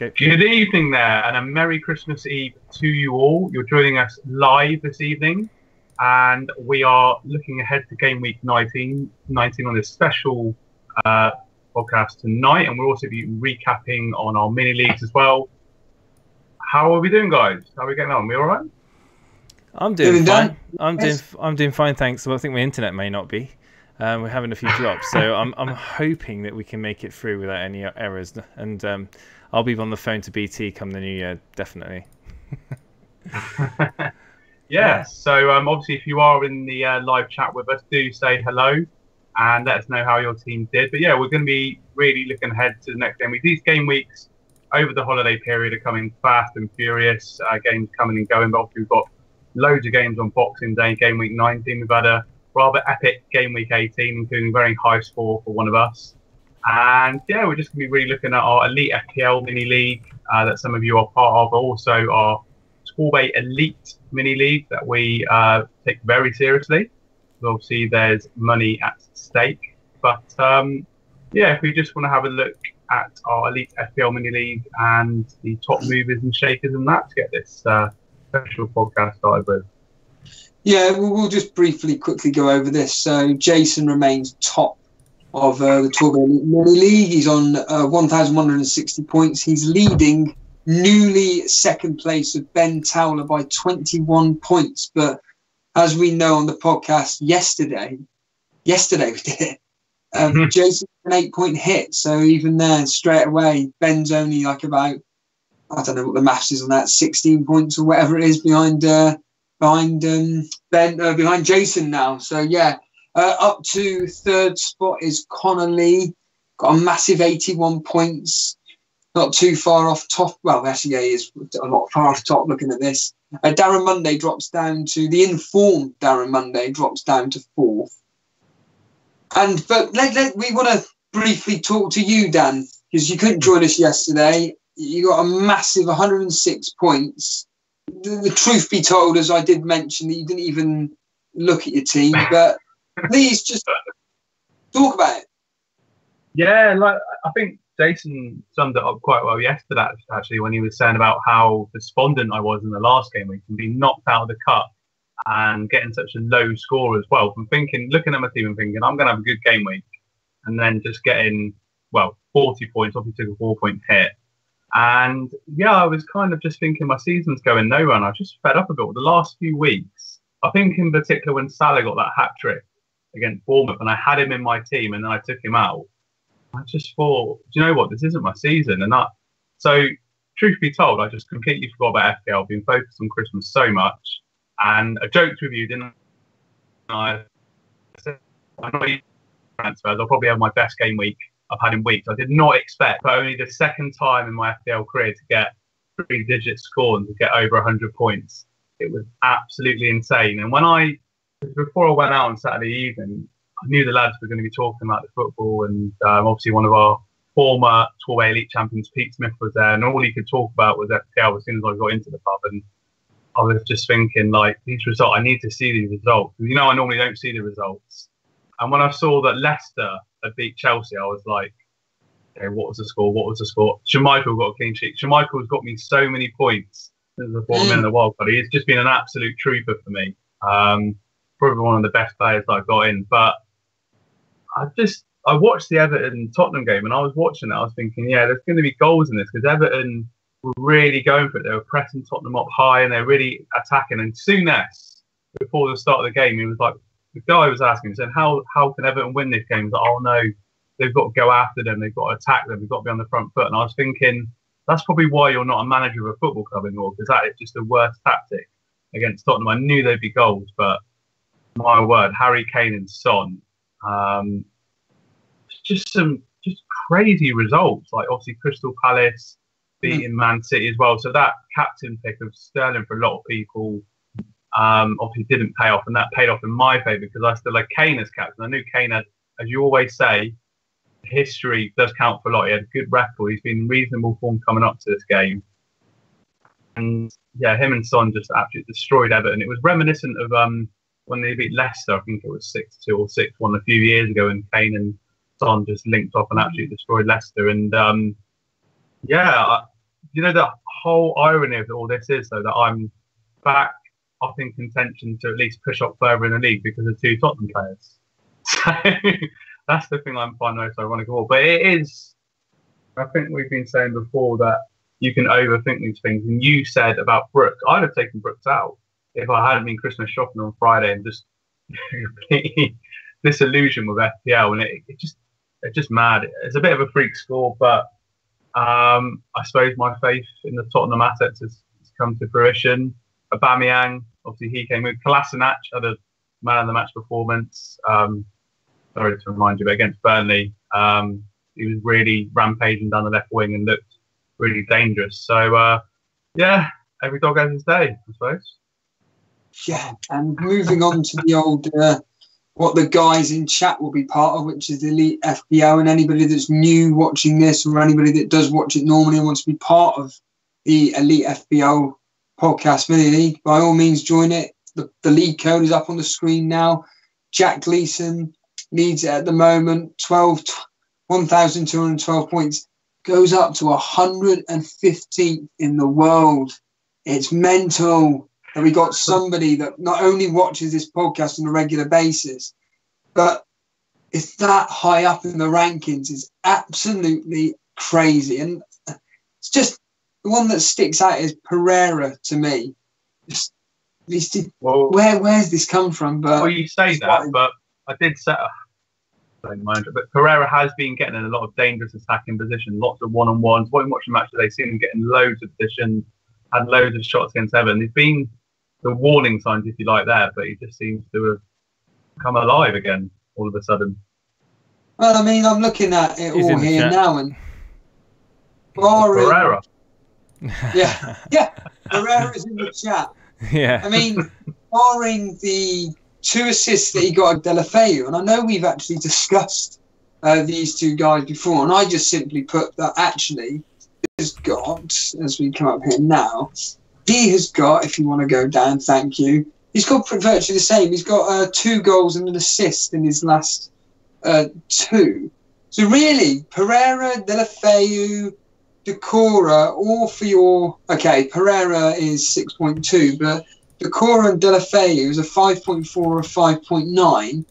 Go. Good evening there, and a Merry Christmas Eve to you all. You're joining us live this evening, and we are looking ahead to game week 19 on this special podcast tonight, and we'll also be recapping on our mini leagues as well. How are we doing, guys? How are we getting on? We all right? I'm doing fine. I'm doing fine, thanks. Well, I think my internet may not be. We're having a few drops, so I'm hoping that we can make it through without any errors. And I'll be on the phone to BT come the new year, definitely. Yes. So obviously, if you are in the live chat with us, do say hello and let us know how your team did. But yeah, we're going to be really looking ahead to the next game week. These game weeks over the holiday period are coming fast and furious. Games coming and going. But obviously, we've got loads of games on Boxing Day, game week 19. We've had a rather epic game week 18, including a very high score for one of us. And yeah, we're just going to be really looking at our Elite FPL mini league that some of you are part of, but also our Torbay Elite mini league that we take very seriously. So obviously, there's money at stake. But yeah, if we just want to have a look at our Elite FPL mini league and the top movers and shakers and that to get this special podcast started with. Yeah, we'll just quickly go over this. So Jason remains top of the Torbay Mini League. He's on 1,160 points. He's leading newly second place of Ben Towler by 21 points. But as we know on the podcast yesterday we did it. Jason's an 8-point hit. So even there, straight away, Ben's only like about, I don't know what the maths is on that, 16 points or whatever it is behind Jason now. So yeah, up to third spot is Connor Lee, got a massive 81 points, not too far off top. Well, actually, yeah, he is a lot far off top looking at this. Darren Monday drops down to the informed Darren Monday drops down to fourth. But we want to briefly talk to you, Dan, because you couldn't join us yesterday. You got a massive 106 points. The truth be told, as I did mention, that you didn't even look at your team, but please just talk about it. Yeah, I think Jason summed it up quite well yesterday, actually, when he was saying about how despondent I was in the last game week and being knocked out of the cup and getting such a low score as well. From looking at my team and thinking, I'm going to have a good game week, and then just getting, 40 points, obviously took a 4-point hit. And yeah, I was kind of just thinking my season's going nowhere, and I just fed up a bit with the last few weeks. I think in particular when Salah got that hat trick against Bournemouth, and I had him in my team, and then I took him out. I just thought, do you know what? This isn't my season, so truth be told, I just completely forgot about FPL, being focused on Christmas so much, and I joked with you, didn't I? I'm not even transfers. I'll probably have my best game week I've had in weeks. I did not expect, but only the second time in my FPL career to get 3-digit score and to get over 100 points. It was absolutely insane. And before I went out on Saturday evening, I knew the lads were going to be talking about the football, and obviously one of our former Torbay Elite champions, Pete Smith, was there, and all he could talk about was FPL as soon as I got into the pub. And I was just thinking, these results, I need to see these results. I normally don't see the results. And when I saw that Leicester had beat Chelsea, I was like, okay, what was the score? Schmeichel got a clean sheet. Schmeichel's got me so many points since I brought him in the World Cup. He's just been an absolute trooper for me. Probably one of the best players that I got in. But I watched the Everton-Tottenham game, and I was watching it. I was thinking, yeah, there's going to be goals in this, because Everton were really going for it. They were pressing Tottenham up high, and they're really attacking. And Souness, before the start of the game, he was like, the guy was asking, saying, how can Everton win this game? He's like, oh no, they've got to go after them, they've got to attack them, they've got to be on the front foot. And I was thinking, that's probably why you're not a manager of a football club anymore, because that is just the worst tactic against Tottenham. I knew they'd be goals, but my word, Harry Kane and Son, just crazy results. Like obviously Crystal Palace beating Man City as well. So that captain pick of Sterling for a lot of people obviously didn't pay off, and that paid off in my favour because I still had Kane as captain. I knew Kane had, as you always say, history does count for a lot. He had a good record. He's been in reasonable form coming up to this game. And yeah, him and Son just absolutely destroyed Everton. It was reminiscent of when they beat Leicester. I think it was 6-2 or 6-1 a few years ago, and Kane and Son just linked off and absolutely destroyed Leicester. And yeah, you know, the whole irony of all this is, though, that I'm back up in contention to at least push up further in the league because of 2 Tottenham players. So that's the thing I'm finding most ironic of all. But it is, I think we've been saying before that you can overthink these things. And you said about Brooks, I'd have taken Brooks out if I hadn't been Christmas shopping on Friday and just completely disillusioned with FPL. And it's just mad. It's a bit of a freak score, but I suppose my faith in the Tottenham assets has come to fruition. Aubameyang, obviously he came with. Kolasinac had a man of the match performance. Sorry to remind you, but against Burnley, he was really rampaging down the left wing and looked really dangerous. So yeah, every dog has his day, I suppose. Yeah, and moving on to the old what the guys in chat will be part of, which is the Elite FPL, and anybody that's new watching this or anybody that does watch it normally and wants to be part of the Elite FPL podcast mini league, by all means join it. The league code is up on the screen now. Jack Gleason leads it at the moment, 1,212 points, goes up to 115th in the world. It's mental that we got somebody that not only watches this podcast on a regular basis, but it's that high up in the rankings. Is absolutely crazy. And it's just the one that sticks out is Pereira to me. Just, where's this come from? But well, you say that, but I did say, don't mind it, but Pereira has been getting in a lot of dangerous attacking position, lots of one-on-ones. What you watch the match today, seen him getting loads of positions, had loads of shots against Everton. There's been the warning signs, if you like, there, but he just seems to have come alive again all of a sudden. Well, I mean, I'm looking at it all here now, and Pereira. Yeah, Pereira's in the chat. Yeah. I mean, barring the 2 assists that he got at Deulofeu, and I know we've actually discussed these 2 guys before, and I just simply put that actually has got, as we come up here now, he has got, if you want to go down, thank you, he's got virtually the same. He's got 2 goals and an assist in his last 2. So really, Pereira, Deulofeu, Decorah, all for your... Okay, Pereira is 6.2, but Decorah and Deulofeu is a 5.4 or a 5.9.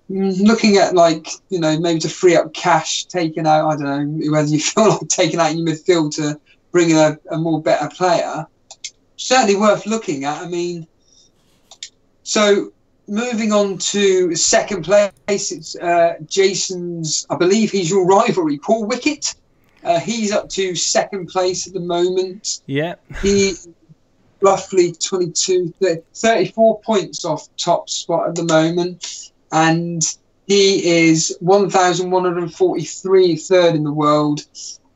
Looking at, like, you know, maybe to free up cash, taking out, I don't know, whether you feel like taking out your midfield to bring in a more better player. Certainly worth looking at. I mean, so moving on to second place, it's Jason's, I believe he's your rivalry, Paul Wickett. He's up to second place at the moment. Yeah. He roughly 34 points off top spot at the moment. And he is 1,143 third in the world.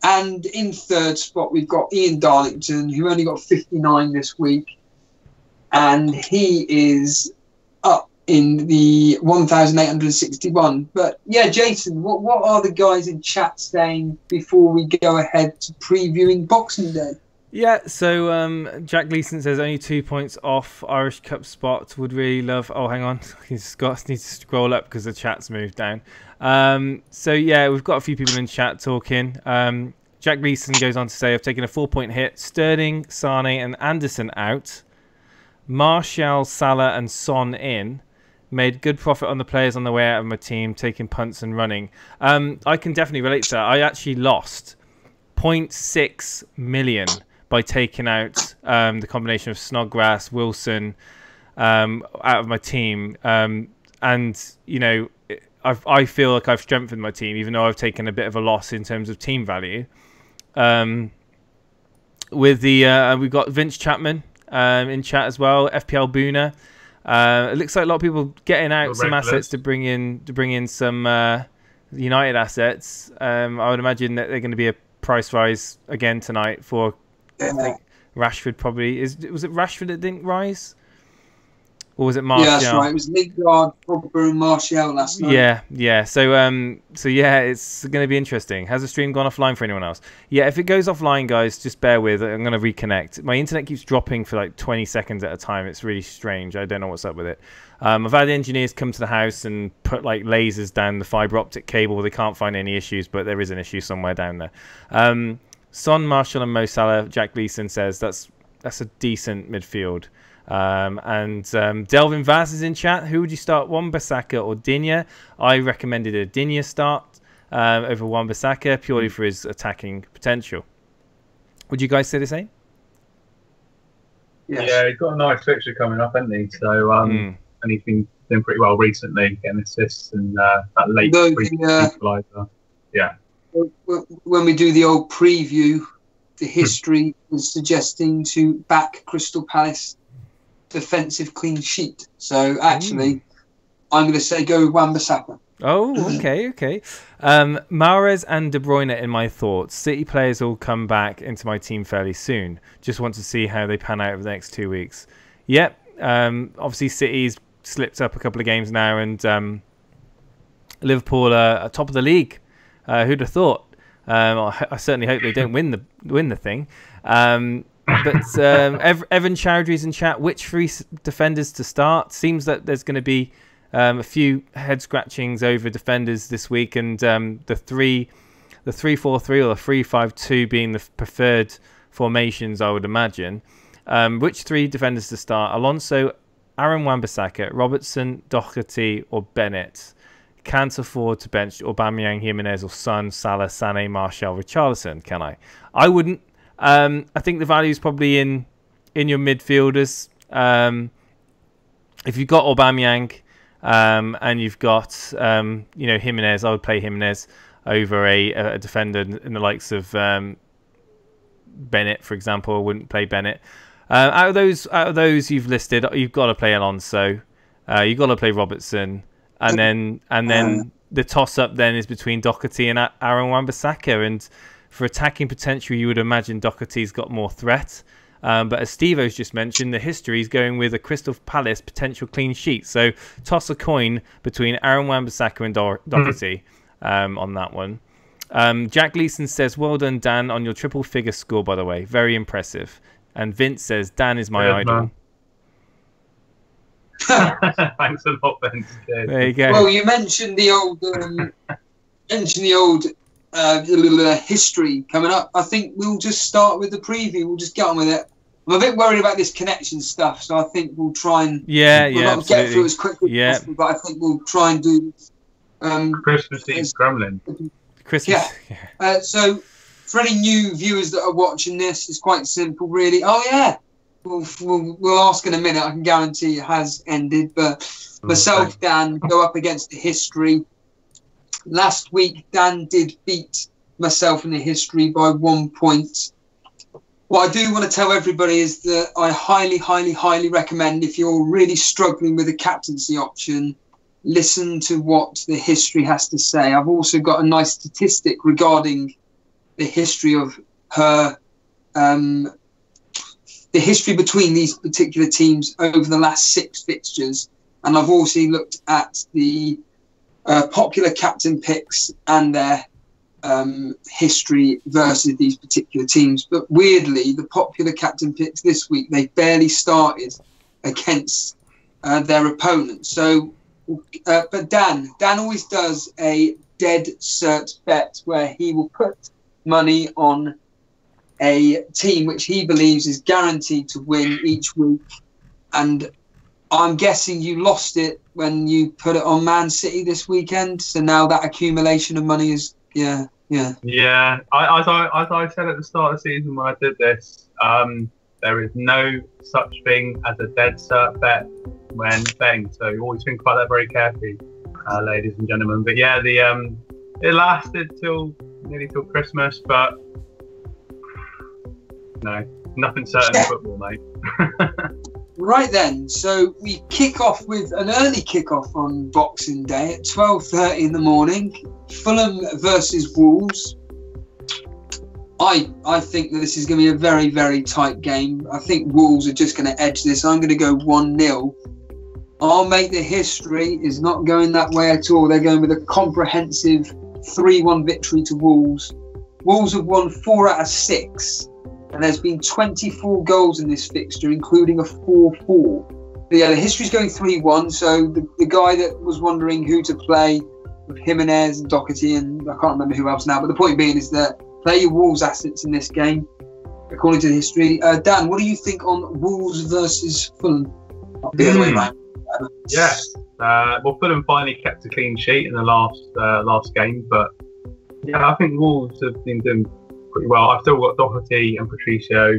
And in third spot, we've got Ian Darlington, who only got 59 this week. And he is up in the 1,861. But yeah, Jason, what are the guys in chat saying before we go ahead to previewing Boxing Day? Yeah, so Jack Gleason says only 2 points off Irish Cup spot. Would really love... Oh, hang on. Needs to scroll up because the chat's moved down. So yeah, we've got a few people in chat talking. Jack Gleason goes on to say, I've taken a 4-point hit. Sterling, Sane and Anderson out. Martial, Salah and Son in. Made good profit on the players on the way out of my team, taking punts and running. I can definitely relate to that. I actually lost 0.6 million by taking out the combination of Snodgrass, Wilson out of my team. And, you know, I feel like I've strengthened my team, even though I've taken a bit of a loss in terms of team value. With the we've got Vince Chapman in chat as well, FPL Boona. It looks like a lot of people getting out some assets to bring in some United assets. I would imagine that they're going to be a price rise again tonight for... I think Rashford probably is. Was it Rashford that didn't rise, or was it Martial? Yeah, that's right. It was Lingard, Pogba, and Martial last night. Yeah. So yeah, it's going to be interesting. Has the stream gone offline for anyone else? Yeah, if it goes offline, guys, just bear with. I'm going to reconnect. My internet keeps dropping for like 20 seconds at a time. It's really strange. I don't know what's up with it. I've had engineers come to the house and put like lasers down the fiber optic cable. They can't find any issues, but there is an issue somewhere down there. Son, Marshall, and Mo Salah. Jack Gleason says that's a decent midfield. Delvin Vaz is in chat. Who would you start, Wan-Bissaka or Digne? I recommended a Digne start over Wan-Bissaka purely for his attacking potential. Would you guys say the same? Yes. Yeah, he's got a nice fixture coming up, hasn't he? So, and he's been doing pretty well recently, getting assists and that late equaliser. Yeah. When we do the old preview, the history is suggesting to back Crystal Palace defensive clean sheet. So actually, I'm going to say go with Wan-Bissaka. Oh, okay. Mahrez and De Bruyne in my thoughts. City players will come back into my team fairly soon. Just want to see how they pan out over the next 2 weeks. Yep. Obviously, City's slipped up a couple of games now, and Liverpool are top of the league. Who'd have thought? I certainly hope they don't win the thing. Evan Chowdhury's in chat. Which three defenders to start? Seems that there's going to be a few head scratchings over defenders this week, and the 3-4-3 or the 3-5-2 being the preferred formations, I would imagine. Which three defenders to start? Alonso, Aaron Wan-Bissaka, Robertson, Doherty, or Bennett? Can't afford to bench Aubameyang, Jimenez, or Son, Salah, Sané, Martial, Richarlison. Can I? I wouldn't. I think the value is probably in your midfielders. If you've got Aubameyang and you've got Jimenez, I would play Jimenez over a defender in the likes of Bennett, for example. I wouldn't play Bennett. Out of those you've listed, you've got to play Alonso. You've got to play Robertson. And then the toss-up then is between Doherty and Aaron Wan-Bissaka. And for attacking potential, you would imagine Doherty's got more threat. But as Steve-O's just mentioned, the history is going with a Crystal Palace potential clean sheet. So toss a coin between Aaron Wan-Bissaka and Doherty on that one. Jack Gleason says, well done, Dan, on your triple-figure score, by the way. Very impressive. And Vince says, Dan is my idol. Man. Thanks a lot, Vince. There you go. Well, you mentioned the old history coming up. I think we'll just start with the preview. We'll just get on with it. I'm a bit worried about this connection stuff, so I think we'll try and not get through as quickly as possible. But I think we'll try and do Christmas Eve Gremlin. Christmas. Yeah. So for any new viewers that are watching this, it's quite simple, really. Oh yeah. We'll ask in a minute. I can guarantee it has ended. But myself, Dan, go up against the history. Last week, Dan did beat myself in the history by 1 point. What I do want to tell everybody is that I highly, highly, highly recommend, if you're really struggling with a captaincy option, listen to what the history has to say. I've also got a nice statistic regarding the history of her the history between these particular teams over the last 6 fixtures. And I've also looked at the popular captain picks and their history versus these particular teams. But weirdly, the popular captain picks this week, they barely started against their opponents. So, but Dan always does a dead cert bet where he will put money on a team which he believes is guaranteed to win each week. And I'm guessing you lost it when you put it on Man City this weekend. So now that accumulation of money is, yeah. As I said at the start of the season when I did this, there is no such thing as a dead cert bet when betting. So you always think about that very carefully, ladies and gentlemen. But yeah, it lasted nearly till Christmas, but no, nothing certain in football, mate. Right then, so we kick off with an early kick-off on Boxing Day at 12:30 in the morning. Fulham versus Wolves. I think that this is going to be a very, very tight game. I think Wolves are just going to edge this. I'm going to go 1-0. I'll make the history is not going that way at all. They're going with a comprehensive 3-1 victory to Wolves. Wolves have won 4 out of 6. And there's been 24 goals in this fixture, including a 4-4. But yeah, the history's going 3-1. So the guy that was wondering who to play with Jimenez and Doherty, and I can't remember who else now, but the point being is that Play your Wolves assets in this game, according to the history. Dan, what do you think on Wolves versus Fulham? Not the other way around. Yes. Well, Fulham finally kept a clean sheet in the last game, but yeah, I think Wolves have been doing pretty well. I've still got Doherty and Patricio.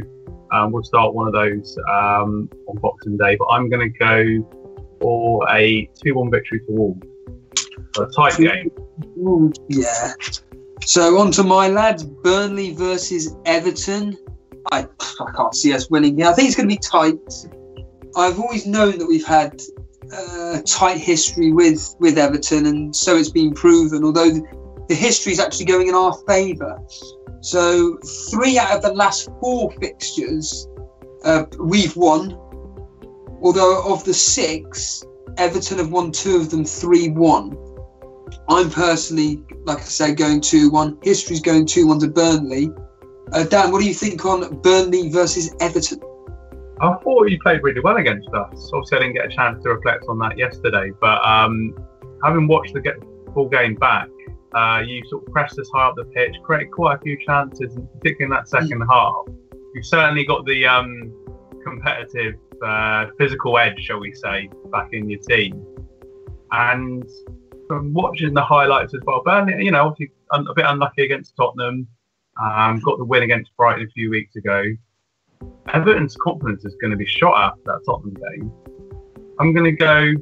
We'll start one of those on Boxing Day, but I'm going to go for a 2-1 victory to Wolves. A tight game. Yeah. So on to my lads, Burnley versus Everton. I can't see us winning here. I think it's going to be tight. I've always known that we've had tight history with Everton, and so it's been proven, although the history is actually going in our favour. So 3 out of the last 4 fixtures we've won, although of the 6, Everton have won 2 of them 3-1. I'm personally, like I say, going 2-1. History's going 2-1 to Burnley. Dan, what do you think on Burnley versus Everton? I thought you played really well against us. Obviously, I didn't get a chance to reflect on that yesterday, but having watched the full game back, you sort of pressed us high up the pitch, created quite a few chances, particularly in that second half. You've certainly got the competitive, physical edge, shall we say, back in your team. And from watching the highlights as well, Burnley, obviously a bit unlucky against Tottenham, got the win against Brighton a few weeks ago. Everton's confidence is going to be shot after that Tottenham game. I'm going to go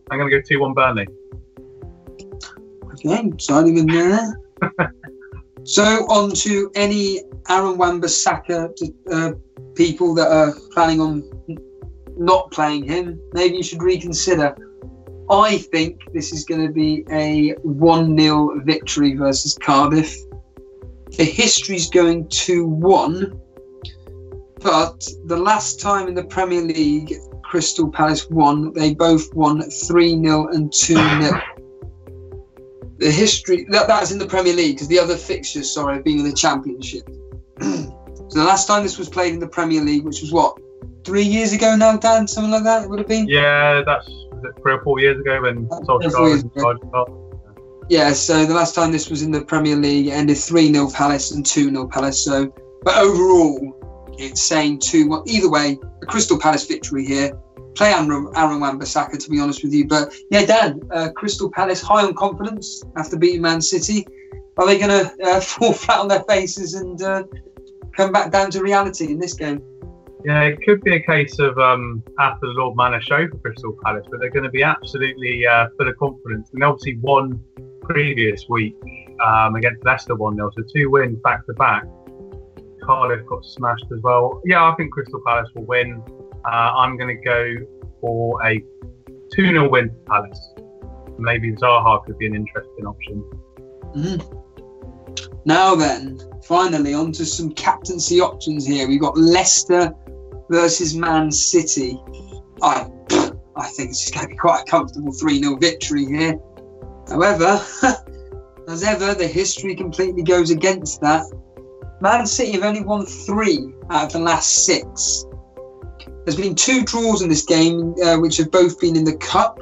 2-1 Burnley. Okay, signing in there. So on to any Aaron Wan-Bissaka people that are planning on not playing him. Maybe you should reconsider. I think this is going to be a 1-0 victory versus Cardiff. The history's going 2-1. But the last time in the Premier League Crystal Palace won, they both won 3-0 and 2-0. The history, that's in the Premier League, because the other fixtures, have been in the Championship. So the last time this was played in the Premier League, which was what, 3 years ago now, Dan? Something like that, it would have been? Yeah, that's 3 or 4 years ago when Solskjaer started. Yeah, so the last time this was in the Premier League, it ended 3-0 Palace and 2-0 Palace. So, but overall, it's saying 2-1. Either way, a Crystal Palace victory here. Play Aaron Wan-Bissaka, to be honest with you. But yeah, Dan, Crystal Palace high on confidence after beating Man City. Are they going to fall flat on their faces and come back down to reality in this game? Yeah, it could be a case of after the Lord Manor show for Crystal Palace, but they're going to be absolutely full of confidence. And they obviously won previous week against Leicester 1-0, so 2 wins back to back. Cardiff got smashed as well. Yeah, I think Crystal Palace will win. I'm going to go for a 2-0 win to Palace. Maybe Zaha could be an interesting option. Mm-hmm. Now then, finally, on to some captaincy options here. We've got Leicester versus Man City. I think it's going to be quite a comfortable 3-0 victory here. However, as ever, the history completely goes against that. Man City have only won 3 out of the last 6. There's been 2 draws in this game, which have both been in the Cup,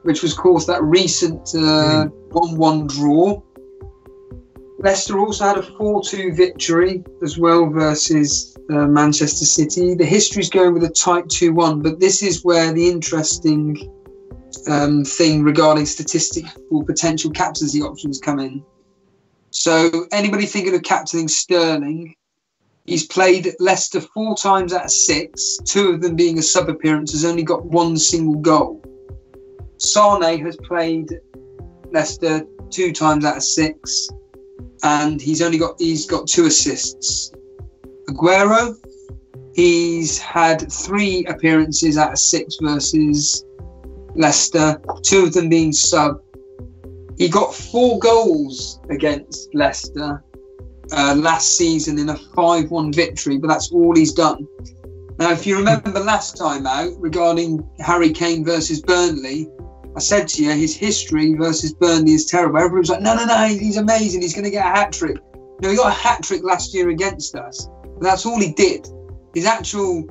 which was, of course, that recent 1-1 draw. Leicester also had a 4-2 victory as well versus Manchester City. The history's going with a tight 2-1, but this is where the interesting thing regarding statistical potential captaincy options come in. So anybody thinking of captaining Sterling, he's played Leicester 4 times out of 6, 2 of them being a sub-appearance, has only got 1 single goal. Sane has played Leicester 2 times out of 6, and he's got 2 assists. Aguero, he's had 3 appearances out of 6 versus Leicester, 2 of them being sub. He got 4 goals against Leicester last season in a 5-1 victory, but that's all he's done. Now, if you remember last time out regarding Harry Kane versus Burnley, I said to you, his history versus Burnley is terrible. Everyone's like, no, he's amazing. He's going to get a hat-trick. No, he got a hat-trick last year against us. But that's all he did. His actual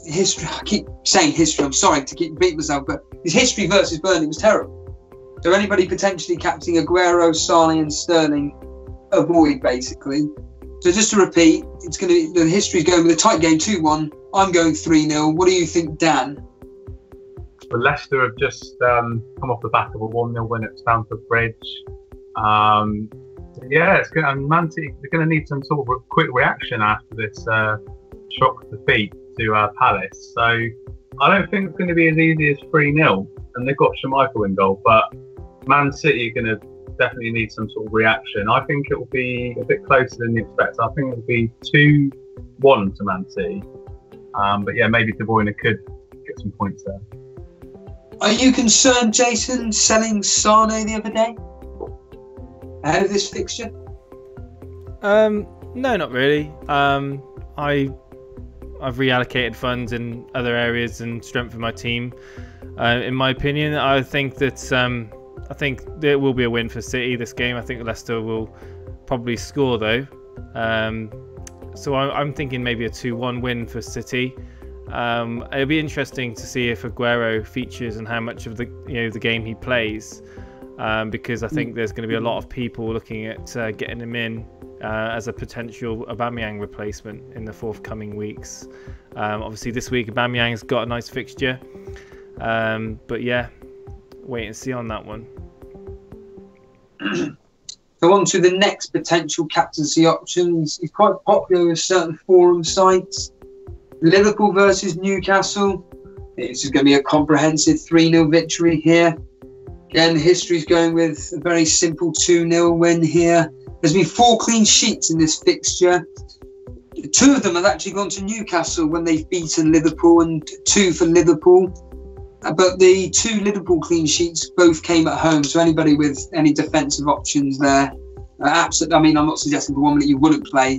history, I keep saying history, I'm sorry to keep repeating myself, but his history versus Burnley was terrible. So anybody potentially captaining Aguero, Sane and Sterling, avoid, basically. So just to repeat, it's going to be, the history's going with a tight game, 2-1. I'm going 3-0. What do you think, Dan? Well, Leicester have just come off the back of a 1-0 win at Stamford Bridge. Yeah, it's good. And Man City, they're going to need some sort of quick reaction after this shock defeat to Palace. So I don't think it's going to be as easy as 3-0. And they've got Schmeichel in goal, but Man City are going to definitely need some sort of reaction. I think it will be a bit closer than you expect. I think it will be 2-1 to Man City. But yeah, maybe De Bruyne could get some points there. Are you concerned, Jason, selling Sane the other day ahead of this fixture? No, not really. I've reallocated funds in other areas and strengthened my team. In my opinion, I think there will be a win for City this game. I think Leicester will probably score though. So I'm thinking maybe a 2-1 win for City. It'll be interesting to see if Aguero features and how much of the game he plays, because I think there's going to be a lot of people looking at getting him in as a potential Aubameyang replacement in the forthcoming weeks. Obviously, this week Aubameyang's got a nice fixture, but yeah, wait and see on that one. So on to the next potential captaincy options. He's quite popular with certain forum sites. Liverpool versus Newcastle. This is going to be a comprehensive 3-0 victory here. Again, history's going with a very simple 2-0 win here. There's been 4 clean sheets in this fixture. 2 of them have actually gone to Newcastle when they've beaten Liverpool, and 2 for Liverpool. But the 2 Liverpool clean sheets both came at home, so anybody with any defensive options there, absolutely. I mean, I'm not suggesting for 1 minute you wouldn't play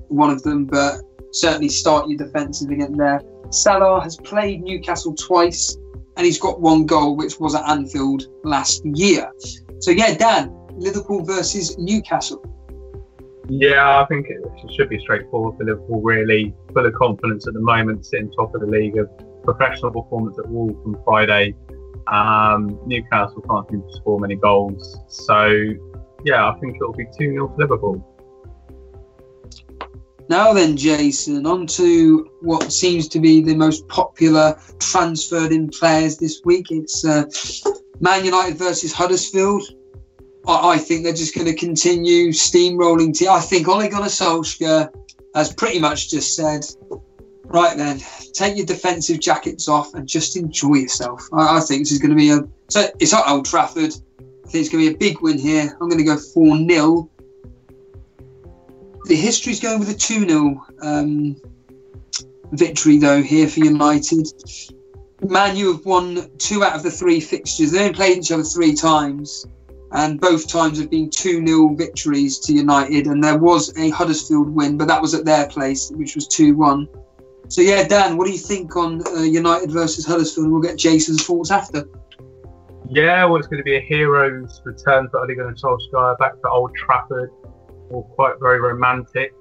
one of them, but certainly start your defensive again there. Salah has played Newcastle twice, and he's got 1 goal, which was at Anfield last year. So yeah, Dan, Liverpool versus Newcastle. Yeah, I think it should be straightforward for Liverpool, really. Full of confidence at the moment, sitting top of the league. Of professional performance at Wolves on Friday. Newcastle can't seem to score many goals. So, yeah, I think it'll be 2-0 for Liverpool. Now then, Jason, on to what seems to be the most popular transferred in players this week. It's Man United versus Huddersfield. I think they're just going to continue steamrolling. I think Ole Gunnar Solskjaer has pretty much just said, right then, take your defensive jackets off and just enjoy yourself. I think this is going to be so it's at Old Trafford. I think it's going to be a big win here. I'm going to go 4-0. The history's going with a 2-0 victory, though, here for United. Man U have won 2 out of the 3 fixtures. They only played each other 3 times, and both times have been 2-0 victories to United. And there was a Huddersfield win, but that was at their place, which was 2-1. So, yeah, Dan, what do you think on United versus Huddersfield? We'll get Jason's thoughts after. Yeah, well, it's going to be a hero's return for Ole Gunnar Solskjaer back to Old Trafford. All quite very romantic.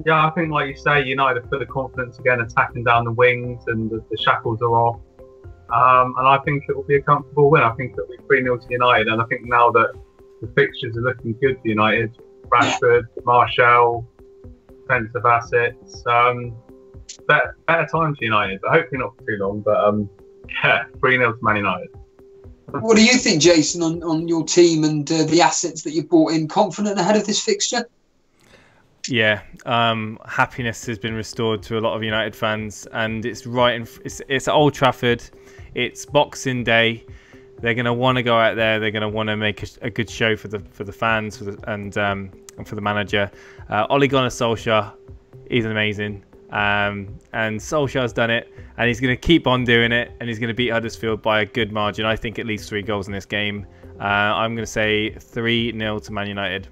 Yeah, I think, like you say, United are full of confidence again, attacking down the wings, and the shackles are off. And I think it will be a comfortable win. I think it will be 3-0 to United. And I think now that the fixtures are looking good for United, Rashford, Martial, defensive assets, better times for United. But hopefully not for too long. But yeah, 3-0 to Man United. What do you think, Jason, on your team and the assets that you brought in? Confident ahead of this fixture? Yeah, happiness has been restored to a lot of United fans, and it's it's at Old Trafford. It's Boxing Day. They're going to want to go out there. They're going to want to make a good show for the fans and for the manager. Ole Gunnar Solskjaer, he's amazing. And Solskjaer's done it, and he's going to keep on doing it, and he's going to beat Huddersfield by a good margin. I think at least 3 goals in this game. I'm going to say 3-0 to Man United.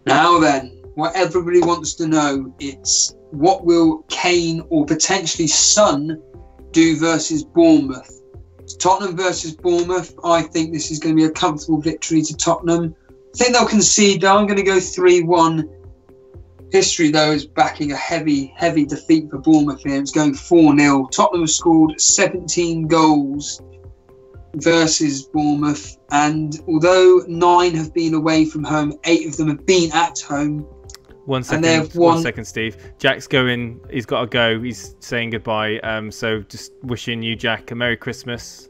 Now then, what everybody wants to know, it's what will Kane or potentially Son do versus Bournemouth? Tottenham versus Bournemouth, I think this is going to be a comfortable victory to Tottenham. I think they'll concede, though. I'm going to go 3-1. History, though, is backing a heavy defeat for Bournemouth here. It's going 4-0. Tottenham have scored 17 goals versus Bournemouth, and although 9 have been away from home, 8 of them have been at home. 1 second, 1 second, Steve. Jack's going. He's got to go. He's saying goodbye. So just wishing you, Jack, a Merry Christmas.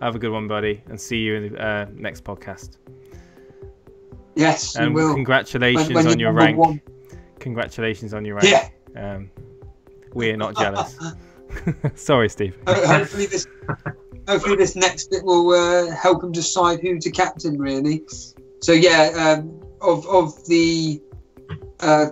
Have a good one, buddy, and see you in the next podcast. Yes, and we will. Congratulations on your rank. Congratulations on your rank. Yeah. We're not jealous. Sorry, Steve. Hopefully this next bit will help him decide who to captain, really. So yeah, of the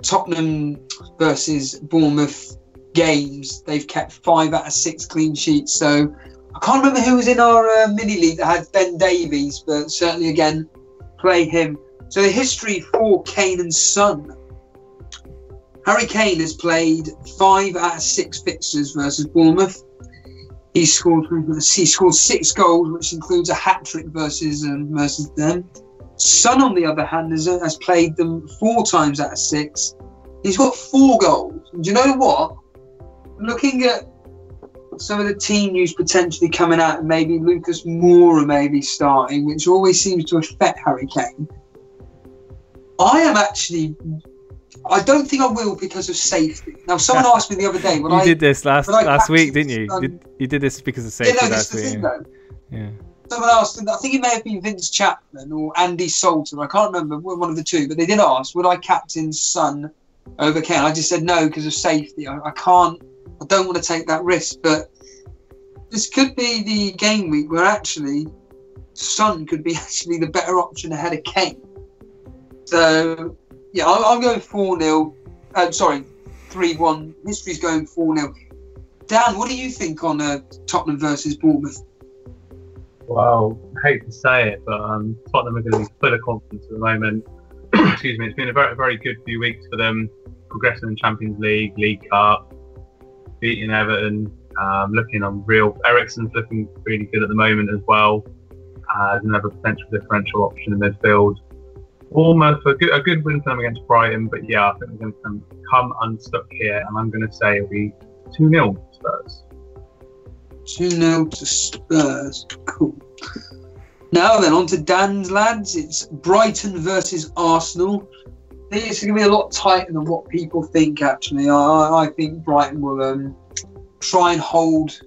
Tottenham versus Bournemouth games, they've kept 5 out of 6 clean sheets. So I can't remember who was in our mini league that had Ben Davies, but certainly again play him. So the history for Kane and Son. Harry Kane has played 5 out of 6 fixtures versus Bournemouth. He scored 6 goals, which includes a hat-trick versus them. Son, on the other hand, has played them 4 times out of 6. He's got 4 goals. And do you know what? Looking at some of the team news potentially coming out, and maybe Lucas Moura may be starting, which always seems to affect Harry Kane. I don't think I will because of safety. Now, someone asked me the other day. You did this last week, didn't you? You did this because of safety last week. Yeah. Someone asked, I think it may have been Vince Chapman or Andy Salter. I can't remember, one of the two. But they did ask, would I captain Son over Kane? I just said no because of safety. I don't want to take that risk. But this could be the game week where actually Son could be actually the better option ahead of Kane. So, yeah, I'm going 4-0. 3-1. History's going 4-0. Dan, what do you think on Tottenham versus Bournemouth? Well, I hate to say it, but Tottenham are going to be full of confidence at the moment. Excuse me. It's been a very, very good few weeks for them. Progressing in Champions League, League Cup, beating Everton, looking unreal. Eriksen's looking really good at the moment as well. As another potential differential option in midfield. Bournemouth, a good win for them against Brighton, but yeah, I think they're going to come unstuck here, and I'm going to say it'll be 2-0 Spurs. 2-0 to Spurs. Cool. Now then, on to Dan's lads. It's Brighton versus Arsenal. I think it's going to be a lot tighter than what people think, actually. I think Brighton will try and hold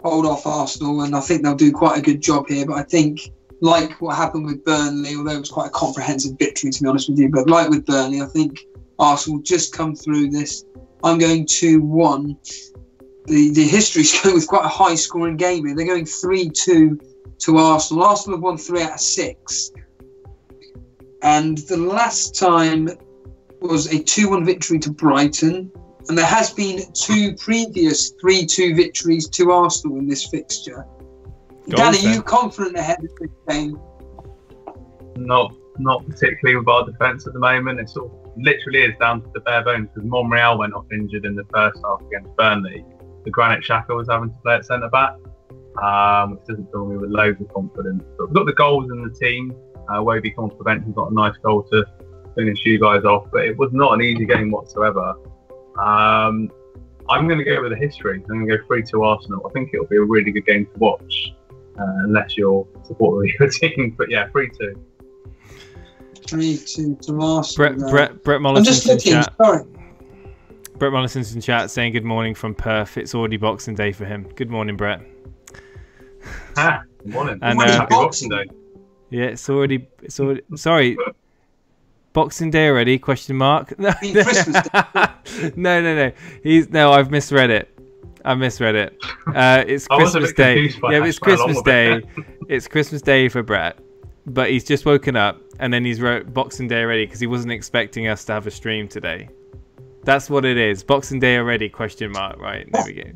off Arsenal, and I think they'll do quite a good job here, but I think like what happened with Burnley, although it was quite a comprehensive victory, to be honest with you, but like with Burnley, I think Arsenal just come through this. I'm going 2-1. The history's going with quite a high-scoring game here. They're going 3-2 to Arsenal. Arsenal have won 3 out of 6. And the last time was a 2-1 victory to Brighton. And there has been 2 previous 3-2 victories to Arsenal in this fixture. Dan, are you confident ahead of this game? Not particularly with our defence at the moment. It sort of literally is down to the bare bones because Monreal went off injured in the first half against Burnley. The Granit Xhaka was having to play at centre back, which doesn't fill me with loads of confidence. But we've got the goals in the team. Wavy come off the bench and got a nice goal to finish you guys off. But it was not an easy game whatsoever. I'm going to go with the history. I'm going to go 3-2 Arsenal. I think it'll be a really good game to watch. Unless you're a supporter of your team, but yeah, 3-2. 3-2 to Arsenal. Brett Mollison's in chat. Sorry. Brett Mollison's in chat saying good morning from Perth. It's already Boxing Day for him. Good morning, Brett. Good morning. And happy Boxing Day. Yeah, it's already. Sorry. Boxing Day already? Question mark. No, no. I've misread it. It's Christmas Day. Yeah, it's Christmas Day. It's Christmas Day for Brett, but he's just woken up and then he's wrote Boxing Day already because he wasn't expecting us to have a stream today. That's what it is. Boxing Day already? Question mark. Right, there we go.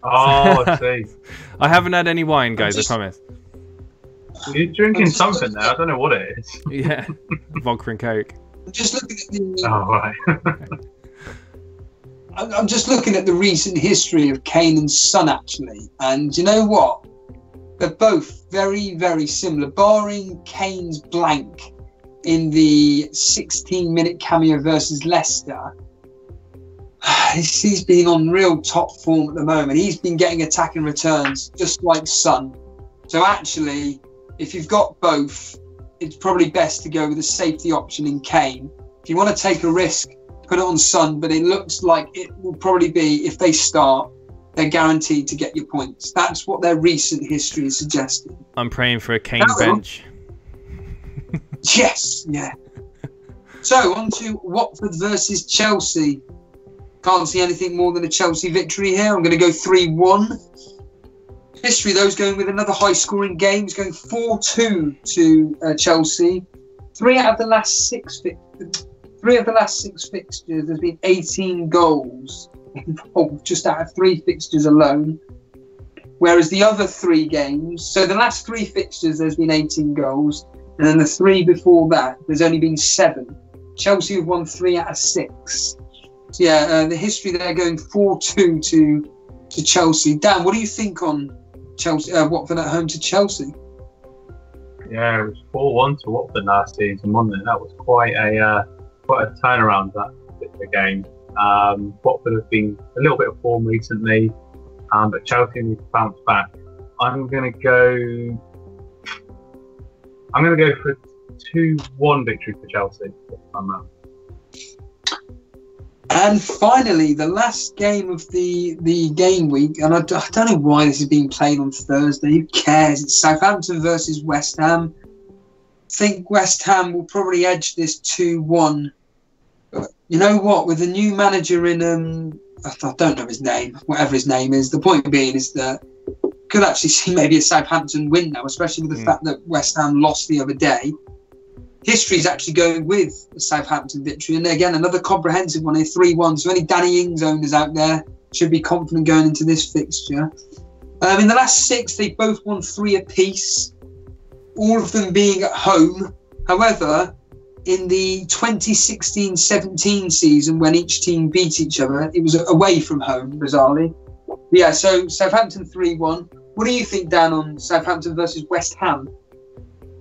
Oh, I see. I haven't had any wine, guys. I promise. You're drinking something there. I don't know what it is. Yeah, vodka and Coke. Just looking at the. Oh right. I'm just looking at the recent history of Kane and Son, actually, and you know what? They're both very, very similar, barring Kane's blank in the 16-minute cameo versus Leicester. He's been on real top form at the moment. He's been getting attacking returns, just like Son. So actually, if you've got both, it's probably best to go with a safety option in Kane. If you want to take a risk, put it on Son, but it looks like it will probably be, if they start, they're guaranteed to get your points. That's what their recent history is suggesting. I'm praying for a Kane bench. Yes, yeah. So, on to Watford versus Chelsea. Can't see anything more than a Chelsea victory here. I'm going to go 3-1. History, those going with another high-scoring game. It's going 4-2 to Chelsea. Three of the last six fixtures, there's been 18 goals involved, just out of 3 fixtures alone. Whereas the other 3 games, so the last 3 fixtures, there's been 18 goals. And then the 3 before that, there's only been 7. Chelsea have won 3 out of 6. So yeah, the history there going 4-2 to Chelsea. Dan, what do you think on Chelsea? Watford at home to Chelsea? Yeah, it was 4-1 to Watford last season, wasn't it? That was quite a turnaround, that particular game. Watford have been a little bit of form recently, but Chelsea need to bounce back. I'm going to go for a 2-1 victory for Chelsea. And finally, the last game of the game week, and I don't know why this is being played on Thursday. Who cares? It's Southampton versus West Ham. I think West Ham will probably edge this 2-1. But you know what? With the new manager in, I don't know his name, whatever his name is, the point being is that could actually see maybe a Southampton win now, especially with the fact that West Ham lost the other day. History is actually going with the Southampton victory. And again, another comprehensive one here, 3-1. So any Danny Ings owners out there should be confident going into this fixture. In the last 6, they both won 3 apiece, all of them being at home. However, in the 2016-17 season, when each team beat each other, it was away from home, bizarrely. Yeah, so Southampton 3-1. What do you think, Dan, on Southampton versus West Ham?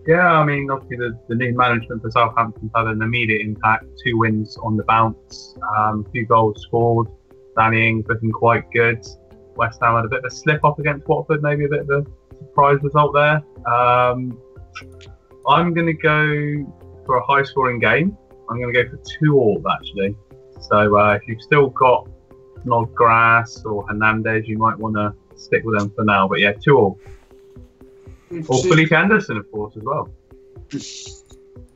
Yeah, I mean, obviously the new management for Southampton's had an immediate impact. 2 wins on the bounce, 2 goals scored. Danny Ings looking quite good. West Ham had a bit of a slip up against Watford, maybe a bit of a surprise result there. I'm going to go for a high-scoring game. I'm going to go for 2-2 actually. So if you've still got Snodgrass or Hernandez, you might want to stick with them for now. But yeah, 2-2. Or Felipe Anderson, of course, as well.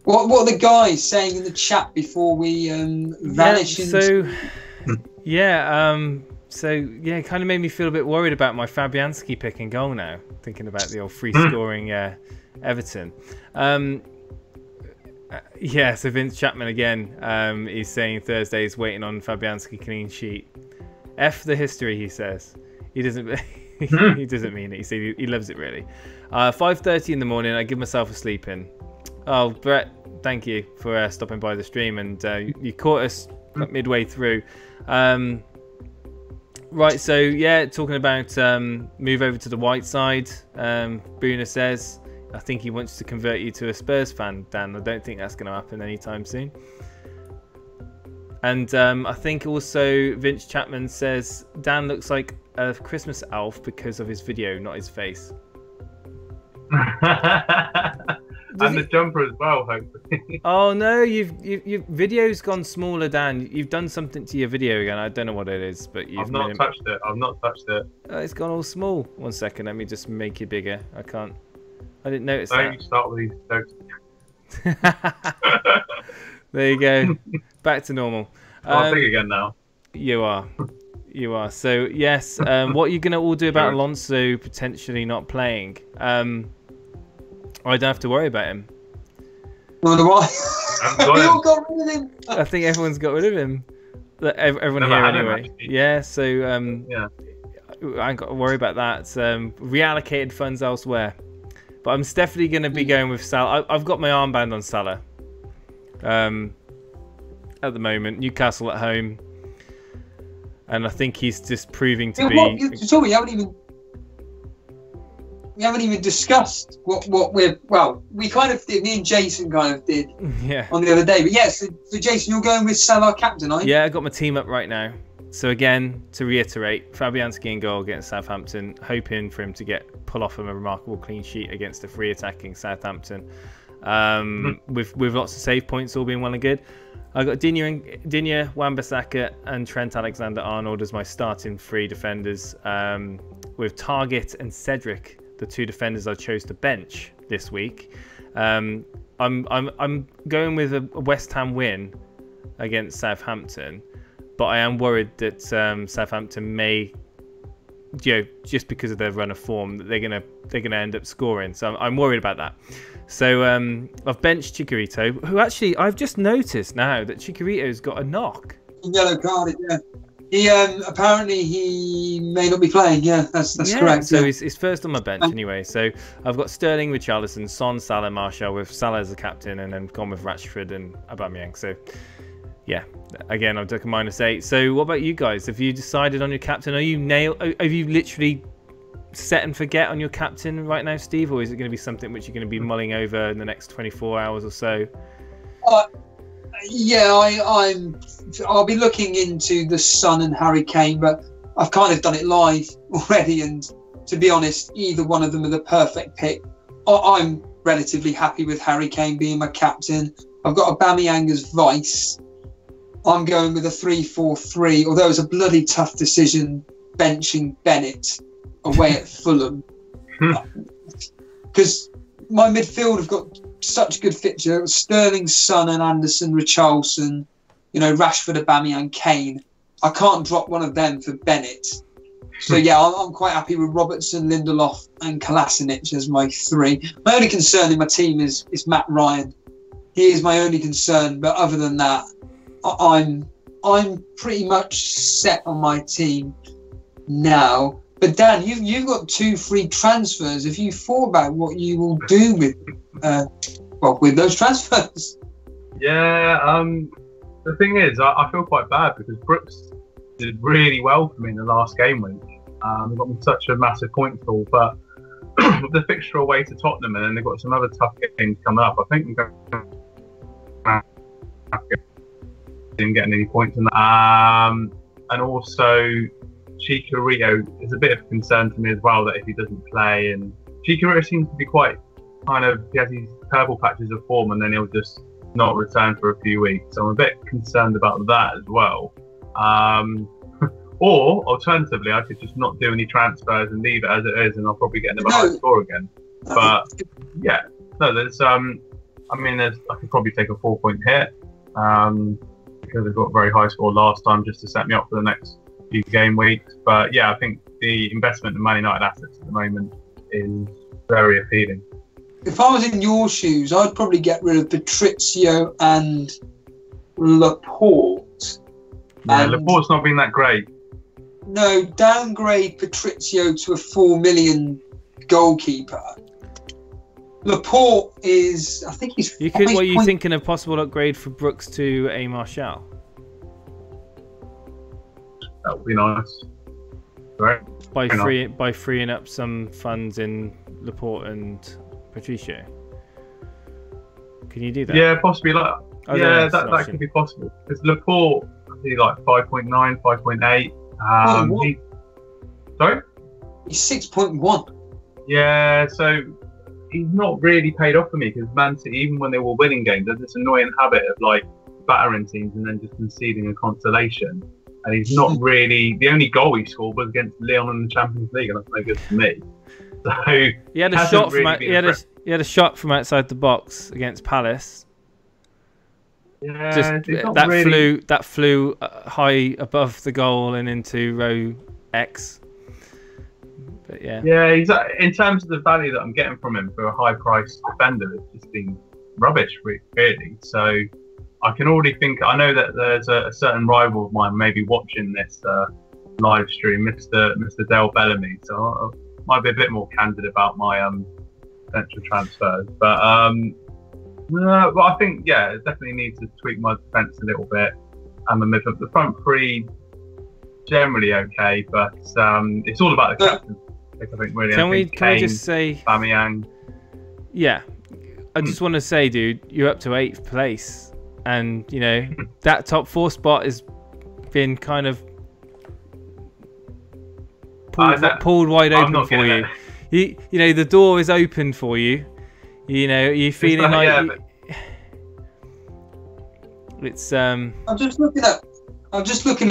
What are the guys saying in the chat before we vanish? So it kind of made me feel a bit worried about my Fabianski pick and goal now, thinking about the old free scoring Everton. So Vince Chapman again, he's saying Thursday is waiting on Fabianski clean sheet. F the history, he says. He doesn't. He doesn't mean it. He loves it really. 5:30 in the morning. I give myself a sleep in. Oh, Brett, thank you for stopping by the stream, and you caught us midway through. Right, so yeah, talking about move over to the white side. Boona says, I think he wants to convert you to a Spurs fan, Dan. I don't think that's going to happen anytime soon. And I think also Vince Chapman says Dan looks like a Christmas elf because of his video, not his face. And the jumper as well, hopefully. Oh no, your video's gone smaller, Dan. You've done something to your video again. I don't know what it is, but you've not touched it. I've not touched it. It's gone all small. 1 second, let me just make it bigger. I didn't notice Don't that. you start with these jokes. There you go. Back to normal. I'm big again now. You are. So yes, what are you going to all do about Alonso potentially not playing? I don't have to worry about him. What do I? We all got rid of him. I think everyone's got rid of him. Everyone here anyway. Yeah. So I ain't got to worry about that. Reallocated funds elsewhere. But I'm definitely going to be going with Salah. I've got my armband on Salah. At the moment, Newcastle at home, and I think he's just proving to be. We haven't even discussed what we're. Well, we kind of did. Me and Jason kind of did. Yeah. On the other day, but yeah. So Jason, you're going with Salah captain, are you? Yeah, I got my team up right now. So again, to reiterate, Fabianski in goal against Southampton, hoping for him to pull off a remarkable clean sheet against a free attacking Southampton. With lots of save points all being well and good. I got Digne, Wan-Bissaka and Trent Alexander-Arnold as my starting 3 defenders, with Target and Cedric, the 2 defenders I chose to bench this week. I'm going with a West Ham win against Southampton, but I am worried that Southampton may, just because of their run of form, that they're gonna end up scoring. So I'm worried about that. So I've benched Chicharito, who actually I've just noticed now that Chicharito's got a knock. Yellow card, yeah. He apparently he may not be playing. Yeah, that's correct. So he's first on my bench anyway. So I've got Sterling, Richarlison, Son, Salah, Martial, with Salah as the captain, and then gone with Rashford and Aubameyang. So yeah, again I've taken -8. So what about you guys? Have you decided on your captain? Have you literally set and forget on your captain right now, Steve, or is it going to be something which you're going to be mulling over in the next 24 hours or so? Yeah, I'll be looking into the Son and Harry Kane, but I've kind of done it live already, and to be honest, either one of them are the perfect pick. I'm relatively happy with Harry Kane being my captain. I've got Aubameyang as vice. I'm going with a 3-4-3, although it's a bloody tough decision benching Bennett away at Fulham, because my midfield have got such a good fixture: Sterling, Son and Anderson, Richarlison, Rashford, Aubameyang, Kane. I can't drop one of them for Bennett. So yeah, I'm quite happy with Robertson, Lindelof and Kolasinac as my 3. My only concern in my team is Matt Ryan. He is my only concern, but other than that, I'm pretty much set on my team now. But Dan, you've got 2 free transfers. Have you thought about what you will do with those transfers? Yeah, the thing is, I feel quite bad because Brooks did really well for me in the last game week. They got me such a massive point haul, but with the fixture away to Tottenham, and then they've got some other tough games coming up, I think we're going to didn't get any points in that. And also, Chicharito is a bit of a concern to me as well, that if he doesn't play, and Chicharito seems to be quite he has these purple patches of form and then he'll just not return for a few weeks. So I'm a bit concerned about that as well. Or alternatively, I could just not do any transfers and leave it as it is, and I'll probably get another high score again. But yeah, no, there's I could probably take a 4-point hit because I got a very high score last time just to set me up for the next few game weeks. But yeah, I think the investment in Man United assets at the moment is very appealing. If I was in your shoes, I'd probably get rid of Patricio and Laporte. Yeah, Laporte's not been that great. No, downgrade Patricio to a 4 million goalkeeper. Laporte is, I think he's. What are you thinking of possible upgrade for Brooks to a Martial? That would be nice. Right. By freeing up some funds in Laporte and Patricio. Can you do that? Yeah, possibly. That could be possible. Because Laporte, I think like 5.9, 5.8. Sorry? He's 6.1. Yeah, so he's not really paid off for me because Man City, even when they were winning games, there's this annoying habit of like battering teams and then just conceding a consolation. And he's not really, the only goal he scored was against Lyon in the Champions League, and that's no good for me. So he had a shot from he had a shot from outside the box against Palace. Yeah, that flew high above the goal and into row X. But yeah, he's in terms of the value that I'm getting from him for a high-priced defender, it's just been rubbish, really. So I can already think. I know that there's a certain rival of mine maybe watching this live stream, Mr. Dale Bellamy. So I might be a bit more candid about my potential transfers. But I think it definitely needs to tweak my defence a little bit, and the front three generally okay, but it's all about the captain. I think really. Can we just say Aubameyang? Yeah, I just want to say, dude, you're up to 8th place, and that top 4 spot has been kind of pulled wide open for you. You know, the door is open for you. You know, you're feeling it's I'm just looking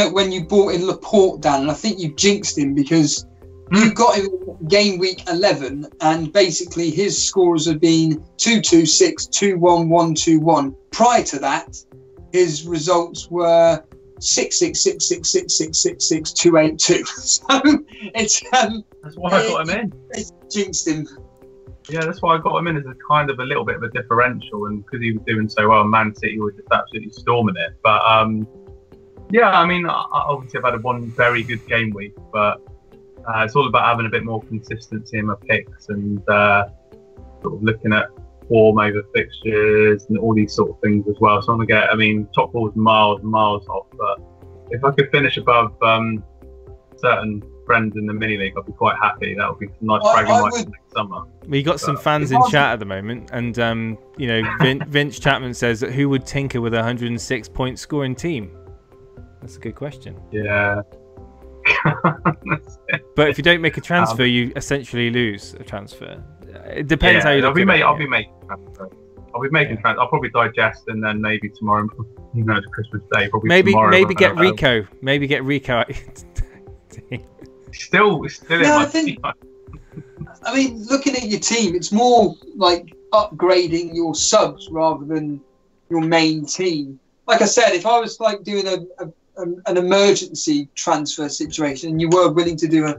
at when you bought in Laporte, Dan, and I think you jinxed him because you got him game week 11, and basically his scores have been 2-2-6, 2-1, 1-2-1. Prior to that, his results were 6-6, 6-6, 6-6, 6-6, 2-8-2. So it's that's why I got him in. It's jinxed him. Yeah, that's why I got him in as a kind of a little bit of a differential, and because he was doing so well, Man City were just absolutely storming it. But yeah, I mean, obviously I've had one very good game week, but it's all about having a bit more consistency in my picks and sort of looking at form over fixtures and all these sort of things as well. So I'm gonna get, I mean, top four's miles and miles off, but if I could finish above certain friends in the mini league, I'd be quite happy. That would be some nice bragging rights next summer. We got some fans in chat at the moment, and you know, Vince Chapman says that who would tinker with a 106-point scoring team? That's a good question. Yeah. But if you don't make a transfer, you essentially lose a transfer. It depends how you look at it. I'll be making transfer. I'll probably digest, and then maybe tomorrow, you know, it's Christmas Day. Probably maybe tomorrow, get Rico. Maybe get Rico. Still in my team. I mean, looking at your team, it's more like upgrading your subs rather than your main team. Like I said, if I was like doing an emergency transfer situation and you were willing to do a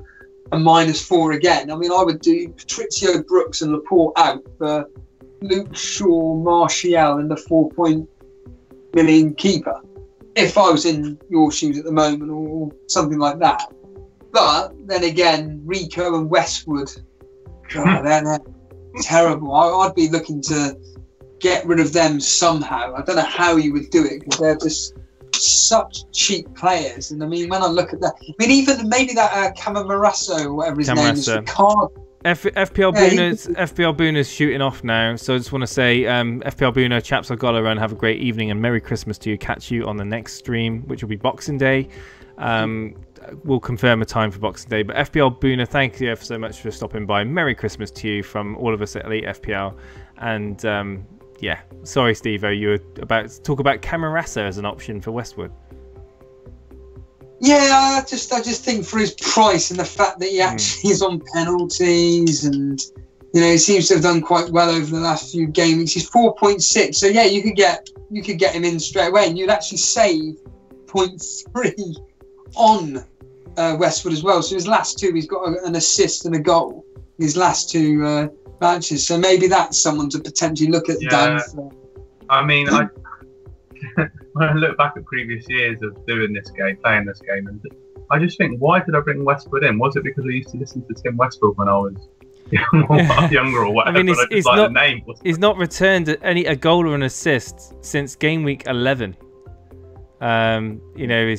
-4 again, I mean, I would do Patrizio, Brooks and Laporte out for Luke Shaw, Martial and the 4 million keeper if I was in your shoes at the moment, or something like that. But then again, Rico and Westwood, God, they're terrible. I'd be looking to get rid of them somehow. I don't know how you would do it, because they're just such cheap players. And I mean, when I look at that, I mean, even maybe that Camarasso, whatever his name is, the card. FPL Booner's shooting off now, so I just want to say, FPL Booner, chaps, I've got to run. Have a great evening and Merry Christmas to you. Catch you on the next stream, which will be Boxing Day. We'll confirm a time for Boxing Day. But FPL Booner, thank you so much for stopping by. Merry Christmas to you from all of us at Elite FPL. And yeah, sorry, Steve-O, you were about to talk about Camarasa as an option for Westwood. Yeah, I just think for his price and the fact that he actually is on penalties, and you know, he seems to have done quite well over the last few games. He's 4.6, so yeah, you could get him in straight away, and you'd actually save 0.3 on Westwood as well. So his last two, he's got an assist and a goal. His last two matches, so maybe that's someone to potentially look at. Yeah. I mean, when I look back at previous years of doing this game, playing this game, and I just think, why did I bring Westwood in? Was it because I used to listen to Tim Westwood when I was younger or whatever? I mean, he's not returned a goal or an assist since game week 11. You know,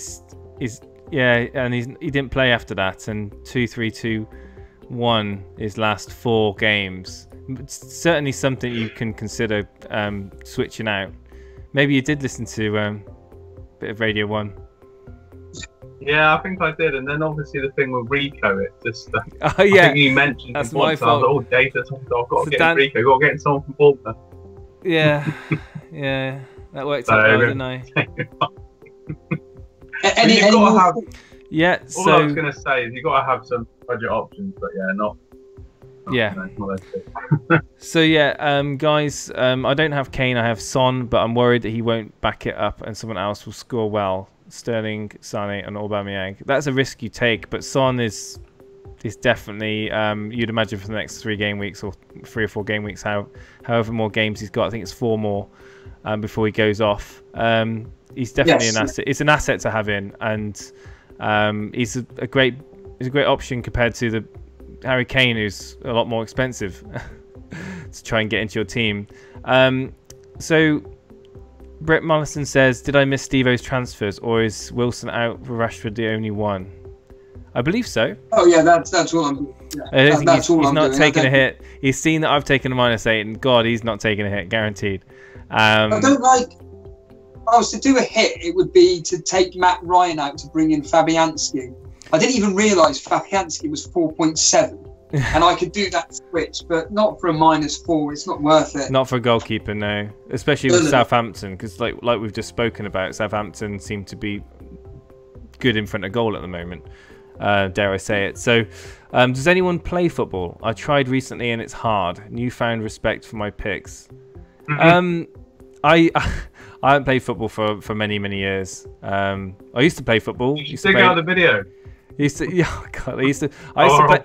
and he didn't play after that, and 2-3-2-1 his last 4 games. It's certainly something you can consider switching out. Maybe you did listen to a bit of Radio 1. Yeah, I think I did. And then obviously the thing with Rico, it just... oh, yeah. I think you mentioned that's my fault. Oh, data. I've got to get Rico. I've got to get someone from Bolton. Yeah. Yeah. That worked out well, didn't I? Yeah, all I was going to say is you've got to have some budget options, but yeah, not... Yeah. So yeah, guys, I don't have Kane, I have Son, but I'm worried that he won't back it up and someone else will score well. Sterling, Sané and Aubameyang. That's a risk you take, but Son is definitely, you'd imagine for the next 3 game weeks or 3 or 4 game weeks, however more games he's got, I think it's 4 more before he goes off. He's definitely an asset. It's an asset to have in, and he's a great option compared to the Harry Kane, who's a lot more expensive to try and get into your team. So Brett Mollison says, did I miss Steve-O's transfers, or is Wilson out for Rashford the only one? I believe so. Oh yeah, that's all I'm doing. Yeah, he's not taking a hit. He's seen that I've taken a -8, and God, he's not taking a hit, guaranteed. I don't like... If I was to do a hit, it would be to take Matt Ryan out to bring in Fabianski. I didn't even realise Fabianski was 4.7. And I could do that switch, but not for a -4. It's not worth it. Not for a goalkeeper, no. Especially with Southampton, because like we've just spoken about, Southampton seem to be good in front of goal at the moment. Dare I say it? So, does anyone play football? I tried recently, and it's hard. Newfound respect for my picks. I haven't played football for many years. I used to play football. You dig out the video. I used to play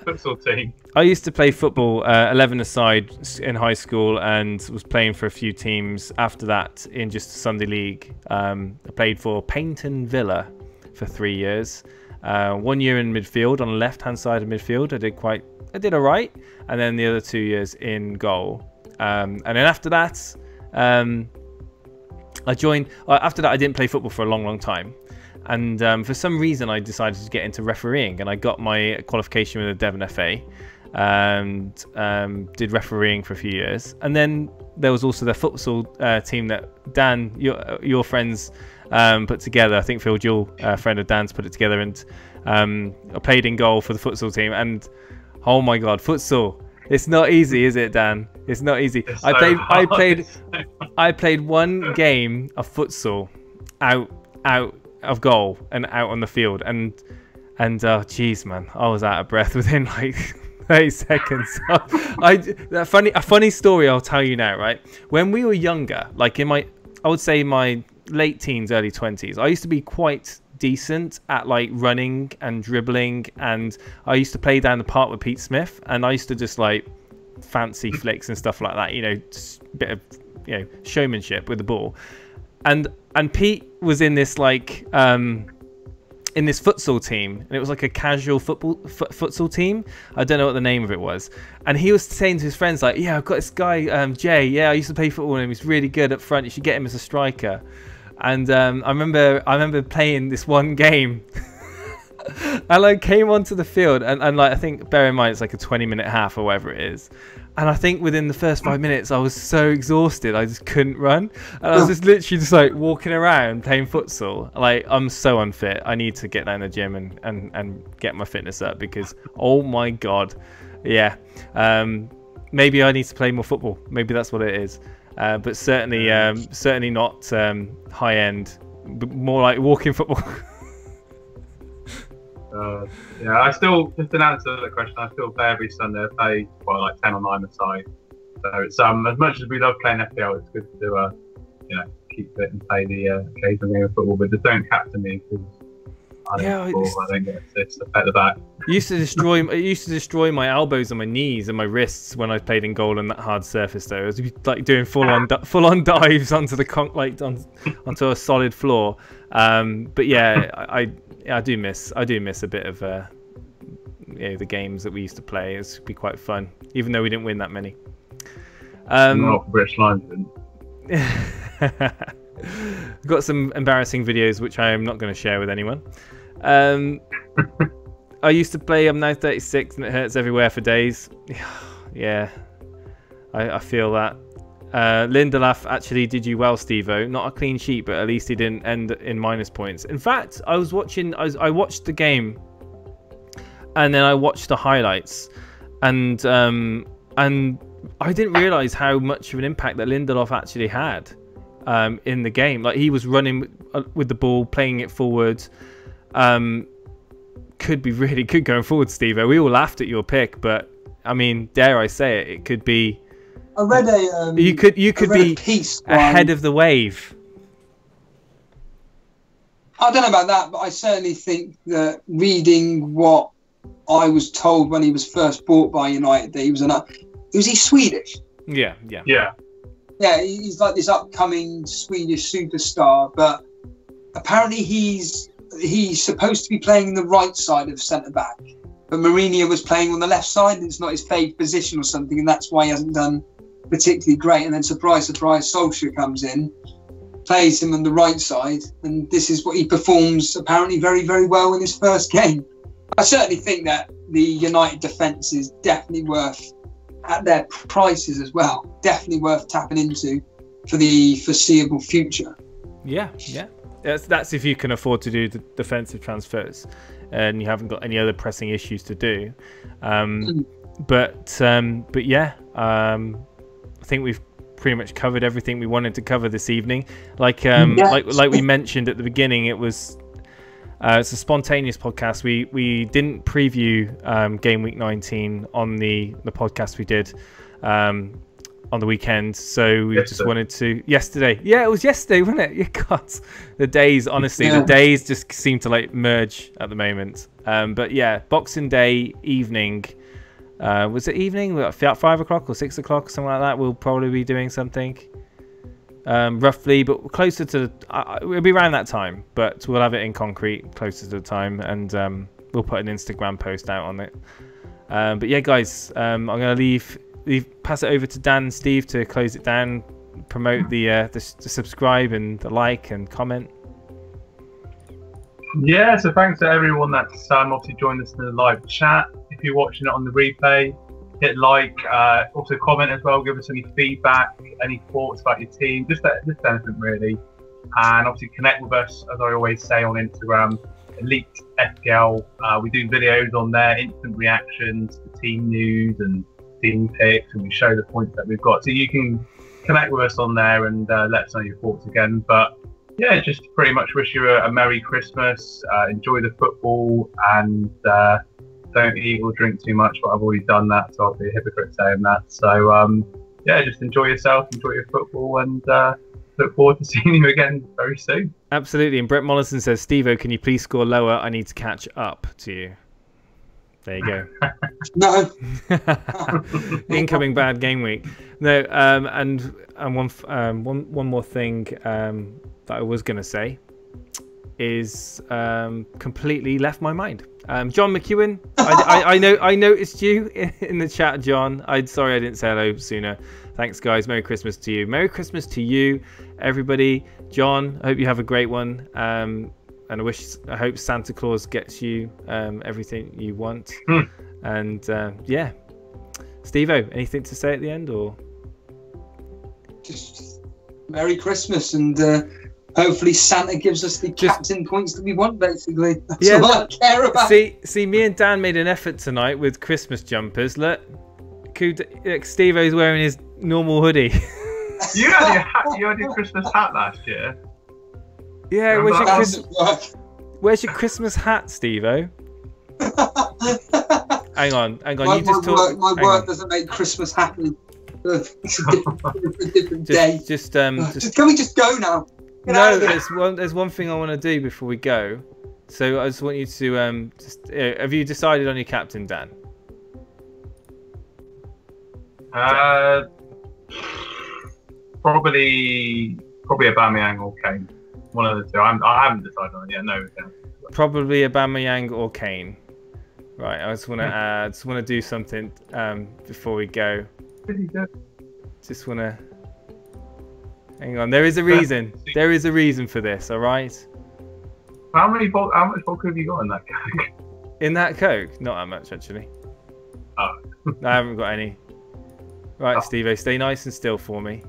futsal team. I used to play football 11-a-side in high school and was playing for a few teams after that in just Sunday league. I played for Paynton Villa for 3 years. 1 year in midfield on the left-hand side of midfield. I did all right, and then the other 2 years in goal. And then after that, I joined. After that, I didn't play football for a long time. And for some reason, I decided to get into refereeing, and I got my qualification with the Devon FA, and did refereeing for a few years. And then there was also the futsal team that Dan, your friends, put together. I think Phil Jewell, a friend of Dan's, put it together, and I played in goal for the futsal team. And oh my God, futsal! It's not easy, is it, Dan? It's not easy. I played one game of futsal out of goal and out on the field, and jeez, man, I was out of breath within like 30 seconds. A funny story I'll tell you now, right? When we were younger, like I would say my late teens, early 20s, I used to be quite decent at like running and dribbling, and I used to play down the park with Pete Smith, and I used to just like fancy flicks and stuff like that, just a bit of showmanship with the ball. And Pete was in this like in this futsal team, and it was like a casual futsal team. I don't know what the name of it was. And he was saying to his friends like, "Yeah, I've got this guy Jay. Yeah, I used to play football with him. He's really good up front. You should get him as a striker." And I remember playing this one game. And I came onto the field, and like, I think, bear in mind, it's like a 20-minute half or whatever it is. And I think within the first 5 minutes, I was so exhausted, I just couldn't run. And I was just literally just like walking around playing futsal. Like, I'm so unfit. I need to get down the gym and get my fitness up, because, oh my God. Yeah. Maybe I need to play more football. Maybe that's what it is. But certainly not high end, but more like walking football. Yeah, I still, just to answer the question, I still play every Sunday. I play like 10 or 9 aside. So it's as much as we love playing FPL, it's good to keep fit and play the occasional game of football, but just don't captain me, because I don't get assists. I pet the back. It used to destroy my elbows and my knees and my wrists when I played in goal on that hard surface. Though, I was like doing full on dives onto the onto a solid floor. But yeah, I do miss a bit of the games that we used to play. It would be quite fun, even though we didn't win that many. Not British Lions. We've got some embarrassing videos which I am not going to share with anyone. I used to play. I'm now 36 and it hurts everywhere for days. Yeah, I feel that. Lindelof actually did you well, Steve-O. Not a clean sheet, but at least he didn't end in minus points. In fact, I watched the game, and then I watched the highlights, and I didn't realise how much of an impact that Lindelof actually had in the game. Like, he was running with the ball, playing it forward. Could be really good going forward, Steve-O. We all laughed at your pick, but I mean, dare I say it, it could be. I read a. You could be ahead of the wave. I don't know about that, but I certainly think that reading what I was told when he was first bought by United, that he was was he Swedish? Yeah. Yeah, he's like this upcoming Swedish superstar, but apparently he's supposed to be playing the right side of centre back, but Mourinho was playing on the left side, and it's not his favourite position or something, and that's why he hasn't done particularly great. And then surprise, Solskjaer comes in, plays him on the right side, and this is what he performs apparently very, very well in his first game. I certainly think that the United defence is definitely worth, at their prices as well, definitely worth tapping into for the foreseeable future. Yeah. That's if you can afford to do the defensive transfers. and you haven't got any other pressing issues to do. But yeah, I think we've pretty much covered everything we wanted to cover this evening. Like we mentioned at the beginning, it's a spontaneous podcast. We didn't preview game week 19 on the podcast we did on the weekend, so we just wanted to yesterday. Yeah, it was yesterday, wasn't it? Yeah, God, the days, honestly, the days just seem to like merge at the moment. But yeah, Boxing Day evening. Was it evening? About 5 o'clock or 6 o'clock, something like that. We'll probably be doing something roughly, but closer to. It'll be around that time, but we'll have it in concrete closer to the time, and we'll put an Instagram post out on it. But yeah, guys, I'm gonna pass it over to Dan and Steve to close it down, promote the subscribe and the like and comment. Yeah, so thanks to everyone that's obviously joined us in the live chat. If you're watching it on the replay, hit like, also comment as well, give us any feedback, any thoughts about your team, just anything really. And obviously connect with us, as I always say, on Instagram, Elite FPL. We do videos on there, instant reactions to team news and team picks, and we show the points that we've got. So you can connect with us on there and let us know your thoughts again. But yeah, just pretty much wish you a Merry Christmas, enjoy the football, and don't eat or drink too much, but I've already done that, so I'll be a hypocrite saying that. So yeah, just enjoy yourself, enjoy your football, and look forward to seeing you again very soon. Absolutely. And Brett Mollison says, Steve-O, can you please score lower? I need to catch up to you. There you go. No. Incoming bad game week. No, and one more thing that I was going to say is completely left my mind. John McEwen, I noticed you in the chat, John. Sorry I didn't say hello sooner. Thanks, guys. Merry Christmas to you. Merry Christmas to you, everybody. John, I hope you have a great one. And I hope Santa Claus gets you everything you want. And yeah, Steve-O, anything to say at the end, or just Merry Christmas, and hopefully Santa gives us the captain points that we want. Basically, that's all I care about. See, me and Dan made an effort tonight with Christmas jumpers. Look, Steve-O's wearing his normal hoodie. You had your Christmas hat last year. Yeah, where's your Christmas hat, Steve-O? Hang on. My work doesn't make Christmas happen. It's a different day. Can we just go now? There's one thing I want to do before we go. So I just want you to have you decided on your captain, Dan? Probably Aubameyang or Kane. One of the two. I haven't decided on it yet. No. Probably Aubameyang or Kane. Right. I just want to do something before we go. Just want to. Hang on. There is a reason. There is a reason for this. All right. How much vodka have you got in that Coke? In that Coke? Not that much, actually. Oh. I haven't got any. Right, Steve-O, stay nice and still for me.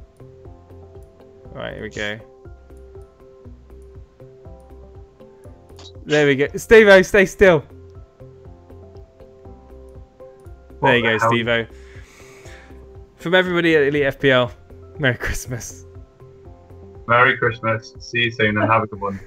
Right, here we go. There we go. Steve-O, stay still. There you go, Steve-O. From everybody at Elite FPL, Merry Christmas. Merry Christmas. See you soon and have a good one.